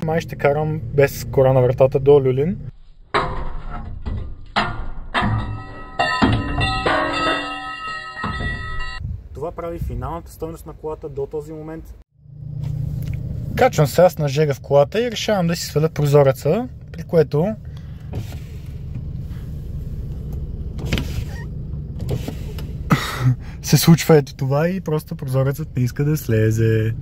май ще карам без кора на вратата до Люлин. Това прави финалната стойност на колата до този момент. Качвам се аз на жега в колата и решавам да си сваля прозореца, при което се случва ето това и просто прозорецът не иска да слезе.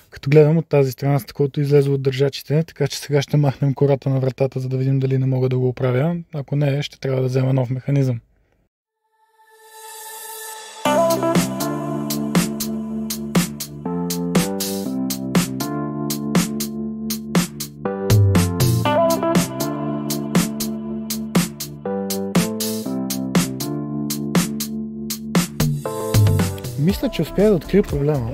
Като гледам от тази страна стъклото излезе от държачите, така че сега ще махнем кората на вратата, за да видим дали не мога да го оправя. Ако не, ще трябва да взема нов механизъм. Мисля, че успя да открия проблема.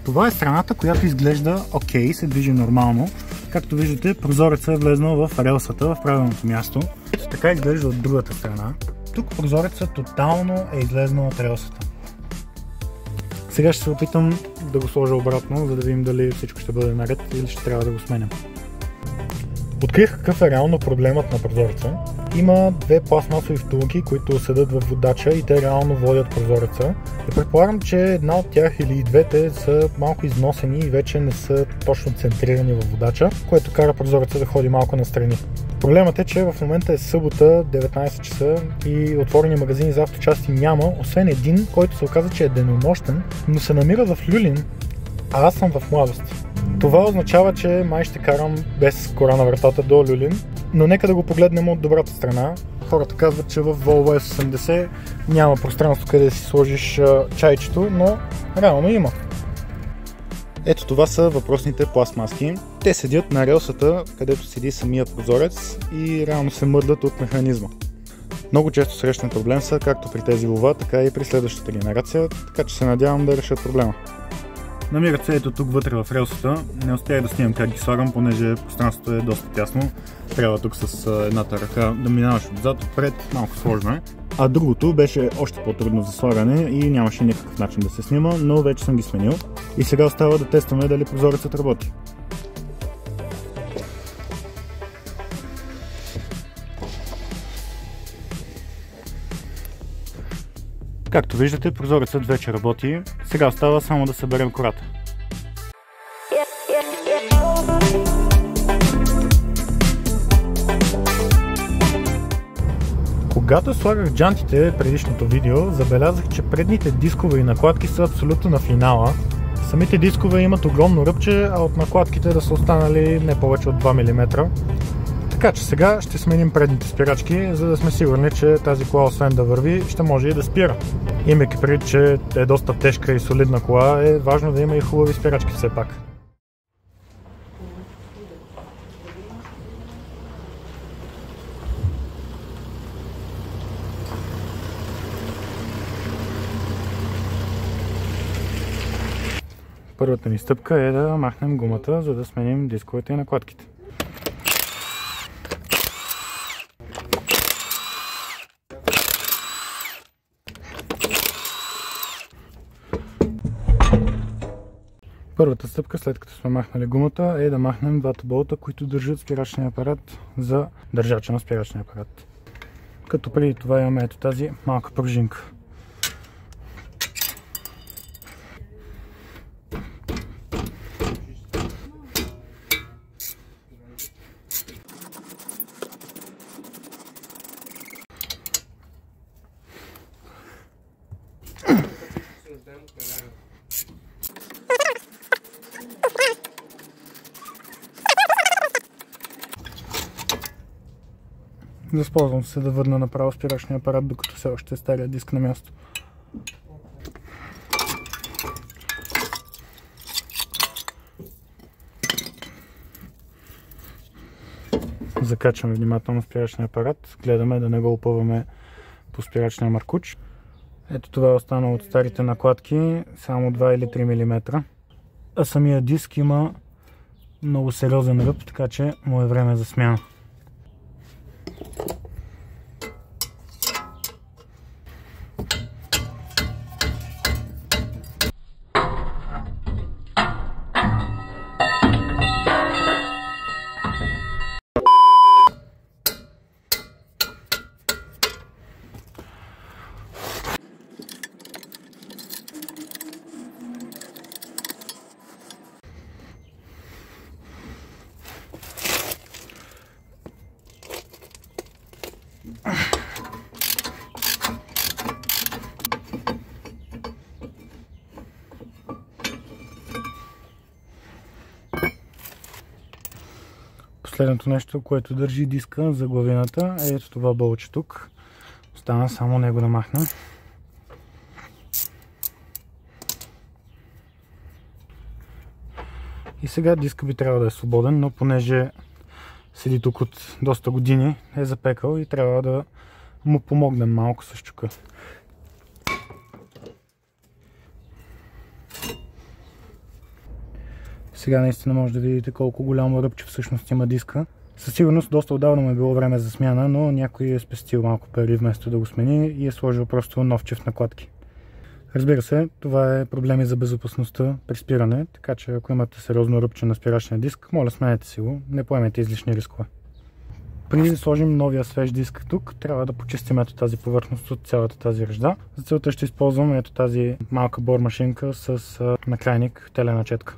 Това е страната, която изглежда окей, се движи нормално. Както виждате, прозорецът е влезнал в релсата, в правилното място. Ето така изглежда от другата страна. Тук прозорецът тотално е излезнал от релсата. Сега ще се опитам да го сложа обратно, за да видим дали всичко ще бъде наред или ще трябва да го сменям. Открих какъв е реално проблемът на прозореца. Има две пластмасови втулки, които седат във водача и те реално водят прозореца. И предполагам, че една от тях или и двете са малко износени и вече не са точно центрирани във водача, което кара прозореца да ходи малко настрани. Проблемът е, че в момента е събота, 19 часа и отворени магазини за авточасти няма, освен един, който се оказа, че е денонощен, но се намира в Люлин, а аз съм в Младост. Това означава, че май ще карам без кора на вратата до Люлин, но нека да го погледнем от добрата страна. Хората казват, че в Volvo S80 няма пространство къде да си сложиш чайчето, но реално има. Ето това са въпросните пластмаски. Те седят на релсата, където седи самия прозорец и реално се мърдат от механизма. Много често срещан проблем са както при тези лова, така и при следващата генерация, така че се надявам да решат проблема. Намират се ето тук вътре в релсата. Не успях да снимам как ги слагам, понеже пространството е доста тясно. Трябва тук с едната ръка да минаваш отзад, отпред, малко сложно е. А другото беше още по-трудно за слагане и нямаше никакъв начин да се снима, но вече съм ги сменил. И сега остава да тестваме дали прозорецът работи. Както виждате, прозорецът вече работи. Сега остава само да съберем кората. Когато слагах джантите в предишното видео, забелязах, че предните дискове и накладки са абсолютно на финала. Самите дискове имат огромно ръбче, а от накладките да са останали не повече от 2 мм. Така че сега ще сменим предните спирачки, за да сме сигурни, че тази кола освен да върви, ще може и да спира. Имайки предвид, че е доста тежка и солидна кола, е важно да има и хубави спирачки все пак. Първата ни стъпка е да махнем гумата, за да сменим дисковете и накладките. Първата стъпка, след като сме махнали гумата, е да махнем двата болта, които държат спирачния апарат за държача на спирачния апарат. Като преди това имаме ето тази малка пружинка. Възползвам се да върна направо спирачния апарат, докато все още е стария диск на място. Закачваме внимателно спирачния апарат, гледаме да не го опъваме по спирачния маркуч. Ето това е останало от старите накладки, само 2 или 3 мм. А самия диск има много сериозен ръб, така че му е време за смяна. Последното нещо, което държи диска за главината, е ето това болче тук. Остана само него да махна. И сега диска би трябва да е свободен, но понеже седи тук от доста години, е запекал и трябва да му помогнем малко с чука. Сега наистина може да видите колко голямо ръбче всъщност има диска. Със сигурност доста отдавна му е било време за смяна, но някой е спестил малко пари вместо да го смени и е сложил просто новчев накладки. Разбира се, това е проблеми за безопасността при спиране, така че ако имате сериозно ръбче на спирачния диск, моля сменете си го, не поемете излишни рискове. Преди да сложим новия свеж диск тук, трябва да почистим ето тази повърхност от цялата тази ръжда. За целта ще използвам ето тази малка бормашинка с накрайник телена четка.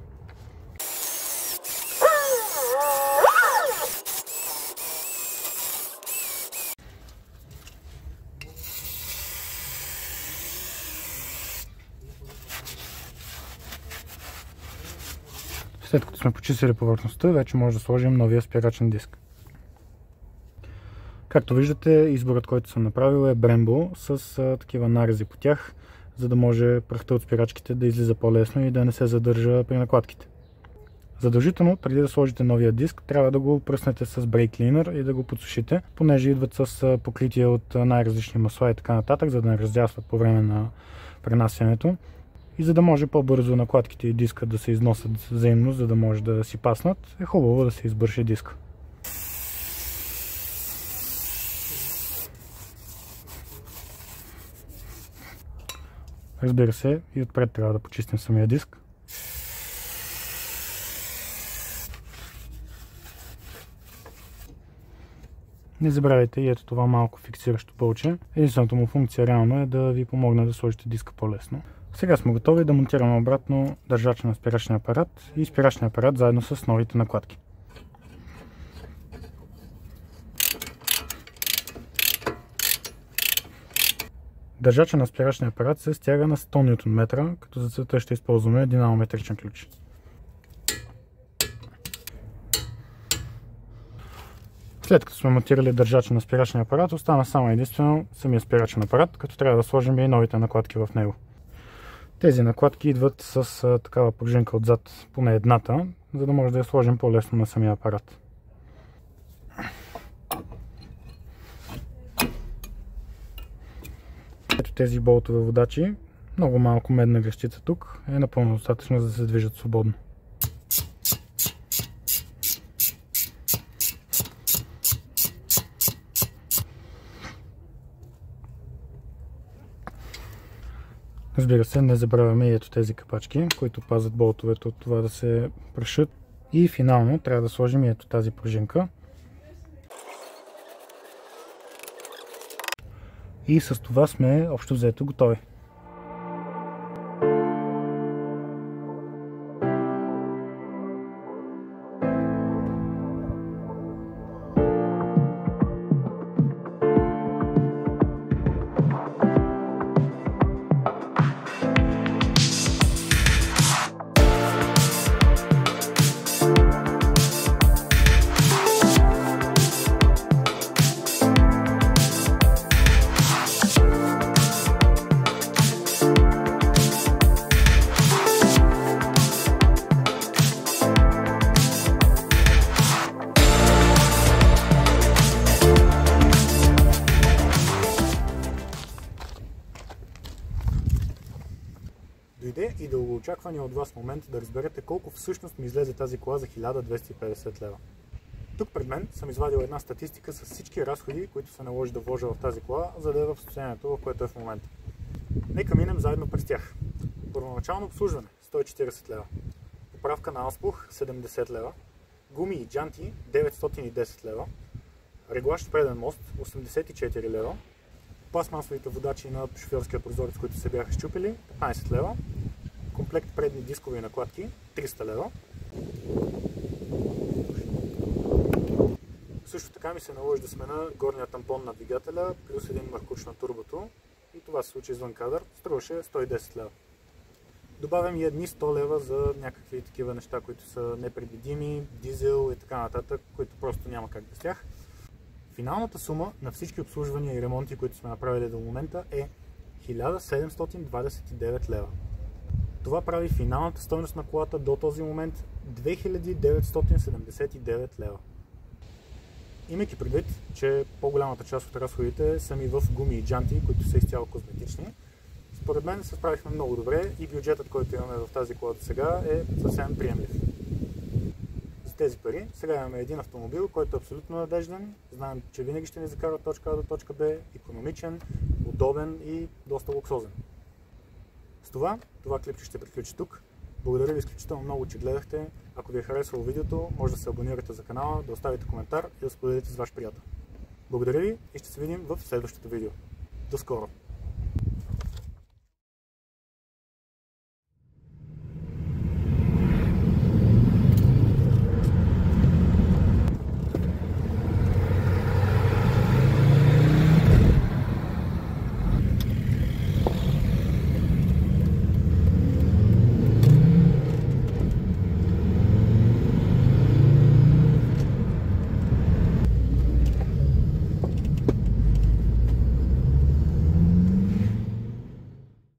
След като сме почистили повърхността, вече може да сложим новия спирачен диск. Както виждате, изборът, който съм направил е Brembo с такива нарези по тях, за да може прахта от спирачките да излиза по-лесно и да не се задържа при накладките. Задължително, преди да сложите новия диск, трябва да го пръснете с brake cleaner и да го подсушите, понеже идват с покритие от най-различни масла и така нататък, за да не раздясват по време на пренасянето. И за да може по-бързо накладките и диска да се износят взаимно, за да може да си паснат, е хубаво да се избърши диска. Разбира се, и отпред трябва да почистим самия диск. Не забравяйте и ето това малко фиксиращо болче. Единствената му функция реално е да ви помогне да сложите диска по-лесно. Сега сме готови да монтираме обратно държача на спирачния апарат и спирачния апарат заедно с новите накладки. Държача на спирачния апарат се стяга на 100 Нм, като за целта ще използваме динамометричен ключ. След като сме монтирали държача на спирачния апарат, остана само единствено самия спирачен апарат, като трябва да сложим и новите накладки в него. Тези накладки идват с такава пружинка отзад, поне едната, за да може да я сложим по-лесно на самия апарат. Ето тези болтове водачи, много малко медна гръщица тук, е напълно достатъчно за да се движат свободно. Разбира се, не забравяме и ето тези капачки, които пазят болтовете от това да се прашат. И финално трябва да сложим и ето тази пружинка. И с това сме общо взето готови. Дойде и дългоочаквания от вас момент да разберете колко всъщност ми излезе тази кола за 1250 лева. Тук пред мен съм извадил една статистика с всички разходи, които се наложи да вложа в тази кола, за да е в състоянието, в което е в момента. Нека минем заедно през тях. Първоначално обслужване 140 лева, поправка на ауспух 70 лева, гуми и джанти 910 лева, реглаж преден мост 84 лева, пластмасовите водачи на шофьорския прозорец, които се бяха счупили 15 лева, комплект предни дискови накладки 300 лева. Също така ми се наложи да смена горния тампон на двигателя плюс един маркуч на турбото и това се случи извън кадър, струваше 110 лева. Добавям и едни 100 лева за някакви такива неща, които са непредвидими, дизел и така нататък, които просто няма как без тях. Финалната сума на всички обслужвания и ремонти, които сме направили до момента, е 1729 лева. Това прави финалната стойност на колата до този момент 2979 лева. Имайки предвид, че по-голямата част от разходите са ми в гуми и джанти, които са изцяло козметични, според мен се справихме много добре и бюджетът, който имаме в тази кола до сега, е съвсем приемлив. За тези пари сега имаме един автомобил, който е абсолютно надежден, знаем, че винаги ще ни закара от точка А до точка Б, икономичен, удобен и доста луксозен. С това клипче ще приключи тук. Благодаря ви изключително много, че гледахте. Ако ви е харесало видеото, може да се абонирате за канала, да оставите коментар и да споделите с ваш приятел. Благодаря ви и ще се видим в следващото видео. До скоро!